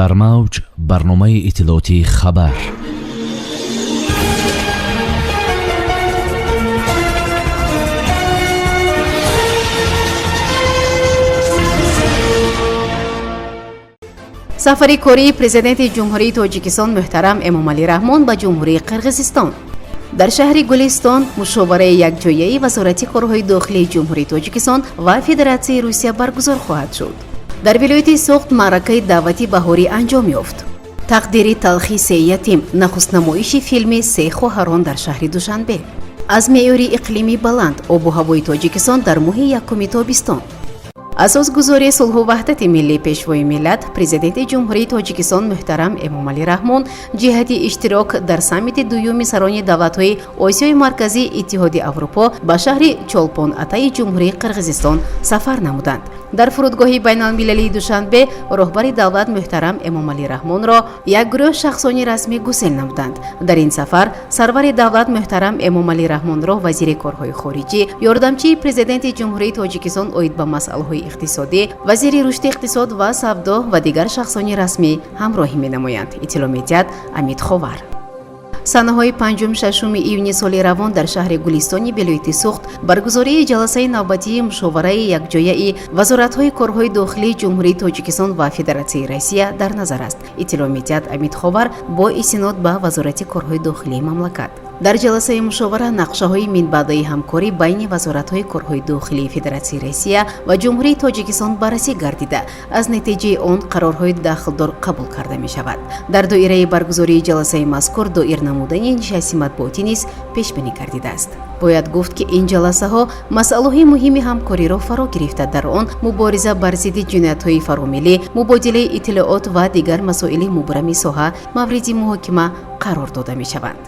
дар мавҷ барномаи иттилоотии хабар. сафари кории президенти ҷумҳурии тоҷикистон муҳтарам эмомалӣ раҳмон ба ҷумҳурии қирғизистон. дар шаҳри гулистон мушовараи якҷояи вазорати корҳои дохилии ҷумҳурии тоҷикистон ва федератсияи русия баргузор хоҳад шуд. дар вилояти Суғд маъракаи даъвати баҳорӣ анҷом ёфт. тақдири талхи се ятим, нахустнамоиши филми «Се хоҳарон» дар шаҳри Душанбе. аз меъёри иқлимӣ баланд обу ҳавои тоҷикистон дар моҳи якуми тобистон. асосгузории сулҳу ваҳдати миллӣ пешвои миллат президенти ҷумҳурии тоҷикистон муҳтарам эмомалӣ раҳмон ҷиҳати иштирок дар саммити дуюми сарони давлатҳои осиёи марказӣ иттиҳоди аврупо ба шаҳри чолпон-атаи ҷумҳурии қирғизистон сафар намуданд. дар фурудгоҳи байналмилалии Душанбе роҳбари давлат муҳтарам эмомалӣ раҳмонро як гурӯҳ шахсони расмӣ гусел намуданд. дар ин сафар сарвари давлат муҳтарам эмомалӣ раҳмонро вазири корҳои хориҷӣ, ёрдамчии президенти ҷумҳурии тоҷикистон оид ба масъалаҳои иқтисодӣ, вазири рушди иқтисод ва савдо ва дигар шахсони расмӣ ҳамроҳӣ менамоянд. иттилоъ медиҳад Амид Ховар. санаҳои 5-6 июни соли равон дар шаҳри гулистони вилояти Суғд баргузории ҷаласаи навбатии мушовараи якҷояи вазоратҳои корҳои дохилии ҷумҳурии тоҷикистон ва федератсияи Россия дар назар аст. иттилоъ медиҳад Амид Ховар бо истинод ба вазорати корҳои дохилии мамлакат. дар ҷаласаи мушовара нақшаҳои минбаъдаи ҳамкорӣ байни вазоратҳои корҳои дохилии федератсияи Россия ва ҷумҳурии тоҷикистон баррасӣ гардида, аз натиҷаи он қарорҳои дахлдор қабул карда мешавад. дар доираи баргузории ҷаласаи мазкур доир намудани нишасти матбуотӣ низ пешбинӣ гардидааст. бояд гуфт ки ин ҷаласаҳо масъалаҳои муҳими ҳамкориро фаро гирифта, дар он мубориза бар зидди ҷиноятҳои фаромилӣ, мубодилаи иттилоот ва дигар масоили мубрами соҳа мавриди муҳокима қарор дода мешаванд.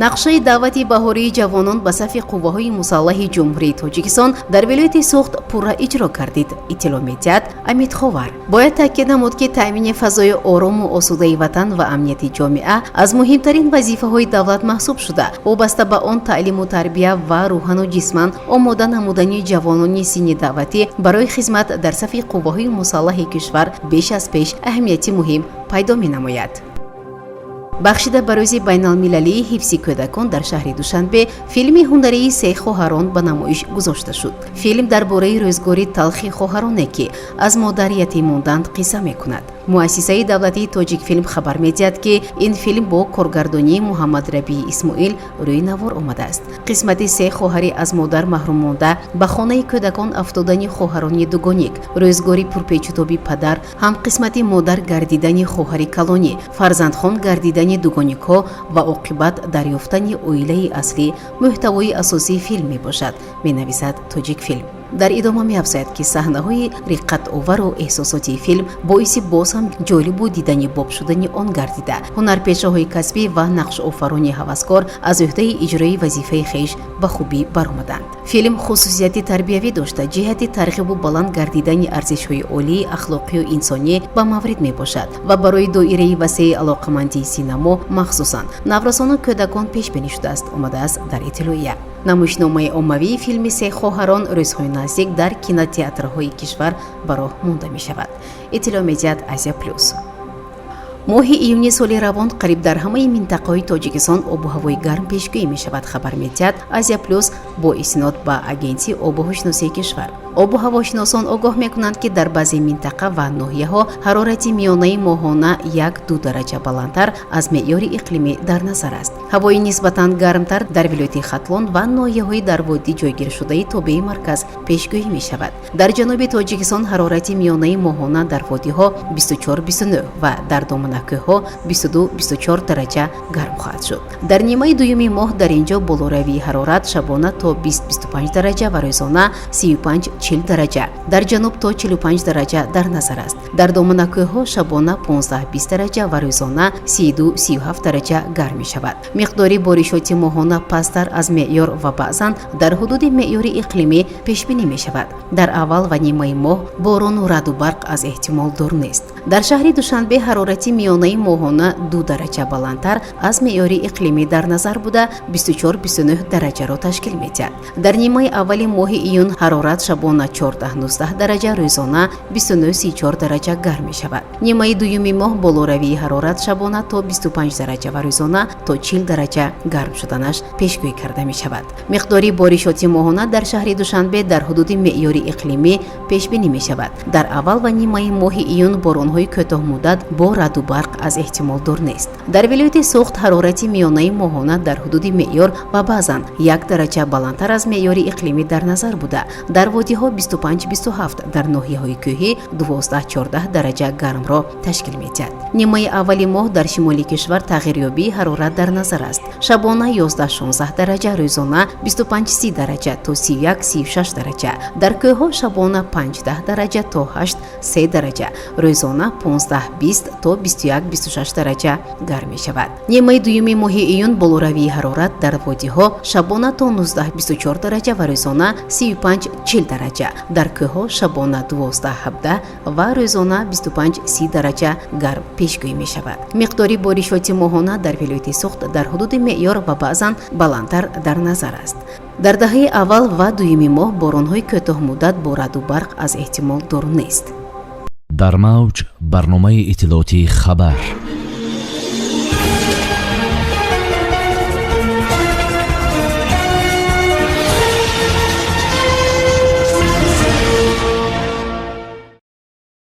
нақшаи даъвати баҳории ҷавонон ба сафи қувваҳои мусаллаҳи ҷумҳурии тоҷикистон дар вилояти Суғд пурра иҷро гардид. иттилоъ медиҳад Амид Ховар. бояд таъкид намуд ки таъмини фазои орому осудаи ватан ва амнияти ҷомеа аз муҳимтарин вазифаҳои давлат маҳсуб шуда, вобаста ба он таълиму тарбия ва рӯҳану ҷисман омода намудани ҷавонони синни даъватӣ барои хизмат дар сафи қувваҳои мусаллаҳи кишвар беш аз пеш аҳамияти муҳим пайдо менамояд. бахшида ба рӯзи байналмилалии ҳифзи кӯдакон дар шаҳри Душанбе филми ҳунарии «Се хоҳарон» ба намоиш гузошта шуд. филм дар бораи рӯзгори талхи хоҳароне ки аз модар ятим монданд қисса мекунад. муассисаи давлатии Тоҷикфилм хабар медиҳад ки ин филм бо коргардонии Муҳаммад Рабии Исмоил рӯи навор омадааст. қисмати се хоҳари аз модар маҳрум монда ба хонаи кӯдакон афтодани хоҳарони дугоник, рӯзгори пурпечутоби падар, ҳам қисмати модар гардидани хоҳари калонӣ, фарзандхон гардидани дугоникҳо ва оқибат дарёфтани оилаи аслӣ муҳтавои асосии филм мебошад, менависад Тоҷикфилм. дар идома меафзояд ки саҳнаҳои риққатовару эҳсосотии филм боиси боз ҳам ҷолибу дидани боб шудани он гардида, ҳунарпешаҳои касбӣ ва нақшофарони ҳаваскор аз ӯҳдаи иҷрои вазифаи хеш ба хубӣ баромаданд. филм хусусияти тарбиявӣ дошта, ҷиҳати тарғибу баланд гардидани арзишҳои олии ахлоқию инсонӣ ба маврид мебошад ва барои доираи васеи алоқамандии синамо махсусан наврасону кӯдакон пешбинӣ шудааст, омадааст дар иттилоия. намоишномаи оммавии филми «Се хоҳарон» рӯзҳои наздик дар кинотеатрҳои кишвар ба роҳ монда мешавад. иттилоъ медиҳад Азия Плюс. моҳи июни соли равон қариб дар ҳамаи минтақаҳои Тоҷикистон обу ҳавои гарм пешгӯӣ мешавад, хабар медиҳад Азия Плюс бо истинод ба агентии обуҳошиносии кишвар. обу ҳавошиносон огоҳ мекунанд ки дар баъзе минтақа ва ноҳияҳо ҳарорати миёнаи моҳона 1-2 дараҷа баландтар аз меъёри иқлимӣ дар назар аст. ҳавои нисбатан гармтар дар вилояти Хатлон ва ноҳияҳои дар водӣ ҷойгиршудаи тобеи марказ пешгӯӣ мешавад. дар ҷануби Тоҷикистон ҳарорати миёнаи моҳона дар водиҳо 24-29 ва дар доманакӯҳҳо 22-24 дараҷа гарм хоҳад шуд. дар нимаи дуюми моҳ дар ин ҷо болоравии ҳарорат шабона то 20-25 дараҷа ва рӯзона 35-40 дараҷа, дар ҷануб то 45 дараҷа дар назар аст. дар доманакӯҳҳо шабона 15-20 дараҷа ва рӯзона 32-37 дараҷа гарм мешавад. миқдори боришоти моҳона пасттар аз меъёр ва баъзан дар ҳудуди меъёри иқлимӣ пешбинӣ мешавад. дар аввал ва нимаи моҳ борону раъду барқ аз эҳтимол дур нест. дар шаҳри Душанбе ҳарорати миёнаи моҳона 2 дараҷа баландтар аз меъёри иқлимӣ дар назар буда 24-29 дараҷаро ташкил медиҳад. Дар нимаи аввали моҳи июн ҳарорат шабона 14-19 дараҷа, рӯзона 29-34 дараҷа гарм мешавад. Нимаи дуюми моҳ болоравии ҳарорат шабона то 25 дараҷа ва рӯзона то 40 дараҷа гарм шуданаш пешгӯӣ карда мешавад. Миқдори боришоти моҳона дар шаҳри Душанбе дар ҳудуди меъёри иқлимӣ пешбинӣ мешавад. Дар аввал ва нимаи моҳи июн боронҳои кӯтоҳмуддат бо раъду барқ аз эҳтимол дур нест. Дар вилояти Суғд ҳарорати миёнаи моҳона дар ҳудуди меъёр ва баъзан 1 дараҷа баландтар аз меъёри иқлимӣ дар назар буда, дар водиҳо 25-27, дар ноҳияҳои кӯҳӣ 12-14 дараҷа гармро ташкил медиҳад. Нимаи аввали моҳ дар шимоли кишвар тағйирёбии ҳарорат дар назар аст. Шабона 11-16 дараҷа, рӯзона 25-30 дараҷа то 31-36 дараҷа. Дар кӯҳҳо шабона 5-10 дараҷа то 8-3 дараҷа, рӯзона 15-20 то 21-26 дараҷа гарм мешавад. Нимаи дуюми моҳи июн болоравии ҳарорат дар водиҳо шабона то 19-24 дараҷа ва рӯзона 35-40 дараҷа. Дар кӯҳҳо шабона 12-17 ва рӯзона 25-30 дараҷа гарм пешгӯӣ мешавад. Миқдори боришоти моҳона дар вилояти Суғд дар ҳудуди меъёр ва баъзан баландтар дар назар аст. Дар даҳаи аввал ва дуюми моҳ боронҳои кӯтоҳмуддат бо раъду барқ аз эҳтимол дур нест. дар мавҷ барномаи иттилоотии хабар.